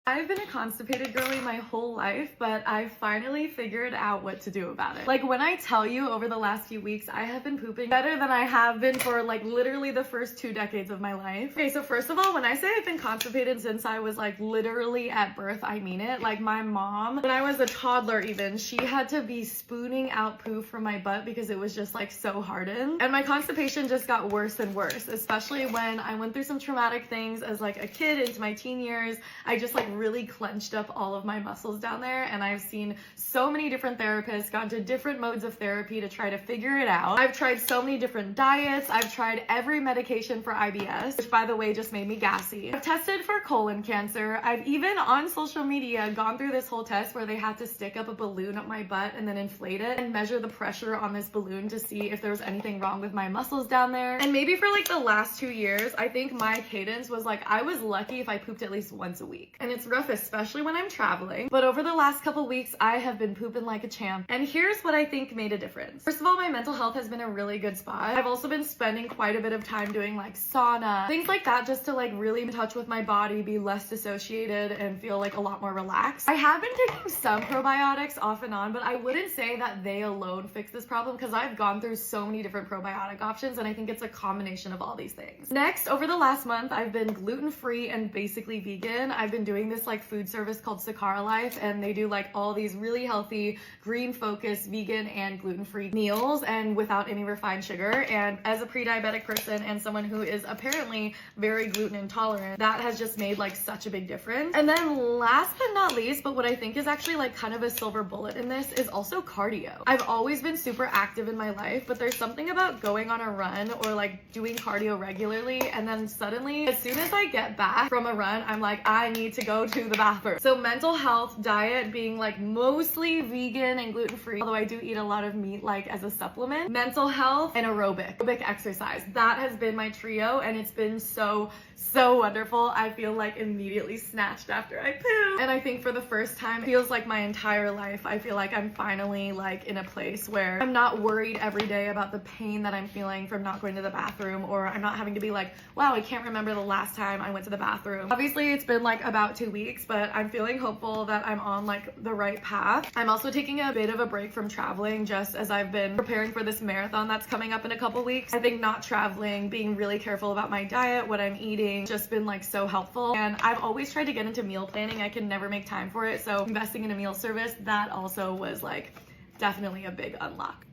I've been a constipated girly my whole life, but I finally figured out what to do about it. Like, when I tell you over the last few weeks, I have been pooping better than I have been for like literally the first 2 decades of my life. Okay, so first of all, when I say I've been constipated since I was like literally at birth, I mean it. Like, my mom, when I was a toddler even, she had to be spooning out poo from my butt because it was just like so hardened. And my constipation just got worse and worse, especially when I went through some traumatic things as like a kid into my teen years. I just like really clenched up all of my muscles down there, and I've seen so many different therapists, gone to different modes of therapy to try to figure it out. I've tried so many different diets. I've tried every medication for IBS, which by the way just made me gassy. I've tested for colon cancer. I've even on social media gone through this whole test where they had to stick up a balloon up my butt and then inflate it and measure the pressure on this balloon to see if there was anything wrong with my muscles down there. And maybe for like the last 2 years, I think my cadence was like, I was lucky if I pooped at least once a week. And it's rough, especially when I'm traveling. But over the last couple weeks, I have been pooping like a champ. And here's what I think made a difference. First of all, my mental health has been a really good spot. I've also been spending quite a bit of time doing like sauna, things like that, just to like really in touch with my body, be less dissociated, and feel like a lot more relaxed. I have been taking some probiotics off and on, but I wouldn't say that they alone fix this problem because I've gone through so many different probiotic options, and I think it's a combination of all these things. Next, over the last month, I've been gluten-free and basically vegan. I've been doing this like food service called Sakara Life, and they do like all these really healthy, green-focused, vegan and gluten-free meals and without any refined sugar. And as a pre-diabetic person and someone who is apparently very gluten intolerant, that has just made like such a big difference. And then last but not least, but what I think is actually like kind of a silver bullet in this, is also cardio. I've always been super active in my life, but there's something about going on a run or like doing cardio regularly, and then suddenly as soon as I get back from a run, I'm like, I need to go to the bathroom. So mental health, diet being like mostly vegan and gluten-free, although I do eat a lot of meat like as a supplement, mental health, and aerobic exercise. That has been my trio, and it's been so wonderful. I feel like immediately snatched after I poo. And I think for the first time, it feels like my entire life, I feel like I'm finally like in a place where I'm not worried every day about the pain that I'm feeling from not going to the bathroom, or I'm not having to be like, wow, I can't remember the last time I went to the bathroom. Obviously, it's been like about 2 weeks, but I'm feeling hopeful that I'm on like the right path. I'm also taking a bit of a break from traveling just as I've been preparing for this marathon that's coming up in a couple weeks. I think not traveling, being really careful about my diet, what I'm eating, just been like so helpful. And I've always tried to get into meal planning. I can never make time for it. So investing in a meal service, that also was like definitely a big unlock.